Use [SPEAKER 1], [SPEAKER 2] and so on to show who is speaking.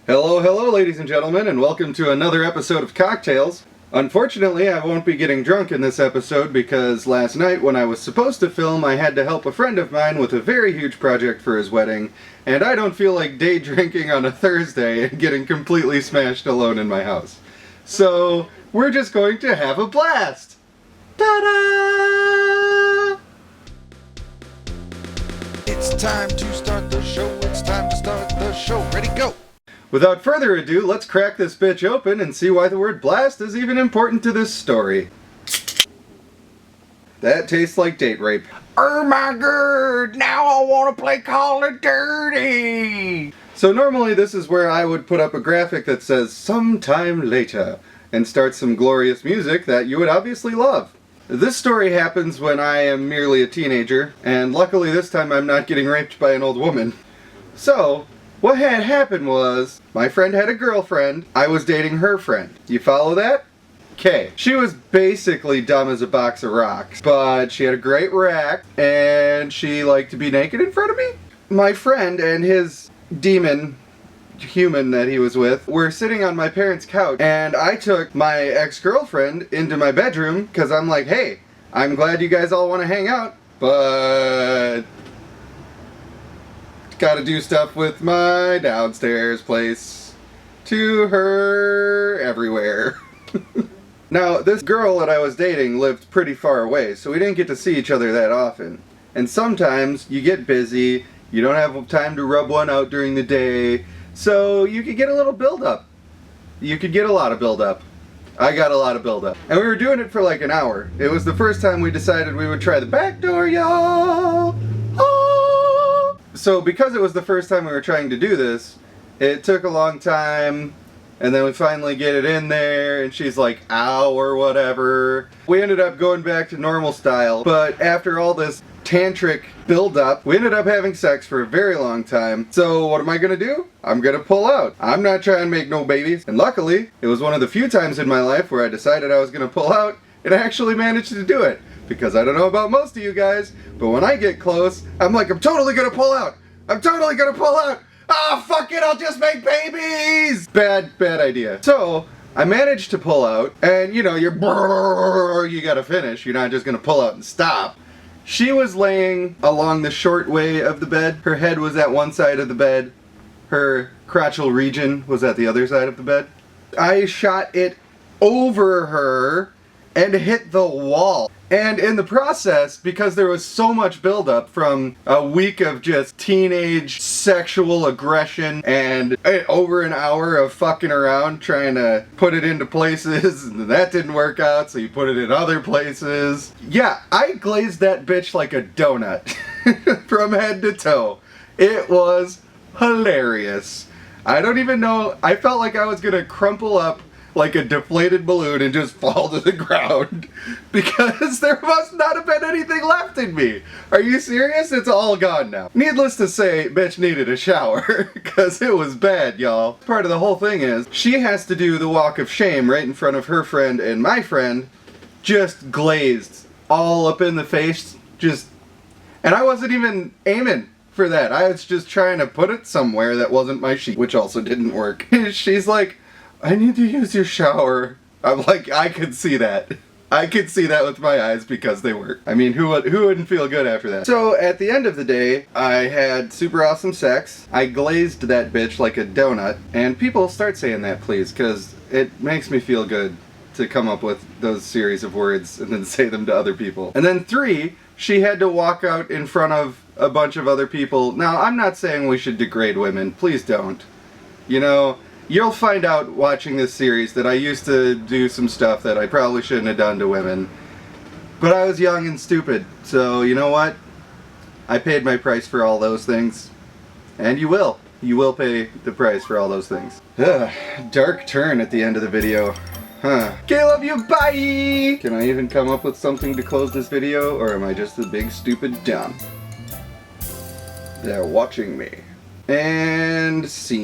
[SPEAKER 1] Hello, hello ladies and gentlemen, and welcome to another episode of Cocktales. Unfortunately, I won't be getting drunk in this episode because last night when I was supposed to film, I had to help a friend of mine with a very huge project for his wedding, and I don't feel like day drinking on a Thursday and getting completely smashed alone in my house. So, we're just going to have a blast! Ta-da!
[SPEAKER 2] It's time to start the show, it's time to start the show. Ready, go!
[SPEAKER 1] Without further ado, let's crack this bitch open and see why the word blast is even important to this story. That tastes like date rape.
[SPEAKER 2] Oh my god, now I want to play Call of Duty!
[SPEAKER 1] So normally this is where I would put up a graphic that says sometime later and start some glorious music that you would obviously love. This story happens when I am merely a teenager, and luckily this time I'm not getting raped by an old woman. So, what had happened was, my friend had a girlfriend, I was dating her friend. You follow that? Okay. She was basically dumb as a box of rocks, but she had a great rack, and she liked to be naked in front of me. My friend and his demon human that he was with were sitting on my parents' couch, and I took my ex-girlfriend into my bedroom, because I'm like, hey, I'm glad you guys all want to hang out, but gotta do stuff with my downstairs place to her everywhere. Now, this girl that I was dating lived pretty far away, so we didn't get to see each other that often. And sometimes you get busy, you don't have time to rub one out during the day, so you could get a little build-up. You could get a lot of build-up. I got a lot of build-up. And we were doing it for like an hour. It was the first time we decided we would try the back door, y'all! So because it was the first time we were trying to do this, it took a long time, and then we finally get it in there, and she's like, ow, or whatever. We ended up going back to normal style, but after all this tantric build-up, we ended up having sex for a very long time. So what am I gonna do? I'm gonna pull out. I'm not trying to make no babies. And luckily, it was one of the few times in my life where I decided I was gonna pull out, and I actually managed to do it. Because I don't know about most of you guys, but when I get close, I'm like, I'm totally gonna pull out! I'm totally gonna pull out! Ah, fuck it, I'll just make babies! Bad idea. So, I managed to pull out, and you know, you gotta finish. You're not just gonna pull out and stop. She was laying along the short way of the bed. Her head was at one side of the bed. Her crotchal region was at the other side of the bed. I shot it over her and hit the wall. And in the process, because there was so much buildup from a week of just teenage sexual aggression and over an hour of fucking around trying to put it into places, and that didn't work out, so you put it in other places. Yeah, I glazed that bitch like a donut from head to toe. It was hilarious. I don't even know, I felt like I was gonna crumple up like a deflated balloon and just fall to the ground because there must not have been anything left in me. Are you serious? It's all gone now. Needless to say, bitch needed a shower because it was bad, y'all. Part of the whole thing is she has to do the walk of shame right in front of her friend, and my friend just glazed all up in the face, and I wasn't even aiming for that. I was just trying to put it somewhere that wasn't my sheet, which also didn't work. She's like, I need to use your shower. I'm like, I could see that. I could see that with my eyes because they work. I mean, who wouldn't feel good after that? So, at the end of the day, I had super awesome sex. I glazed that bitch like a donut. And people start saying that, please, because it makes me feel good to come up with those series of words and then say them to other people. And then 3, she had to walk out in front of a bunch of other people. Now, I'm not saying we should degrade women. Please don't. You know, you'll find out watching this series that I used to do some stuff that I probably shouldn't have done to women. But I was young and stupid, so you know what? I paid my price for all those things. And you will. You will pay the price for all those things. Ugh, dark turn at the end of the video. Huh. Okay, love you, bye! Can I even come up with something to close this video, or am I just a big stupid dumb? They're watching me. And scene.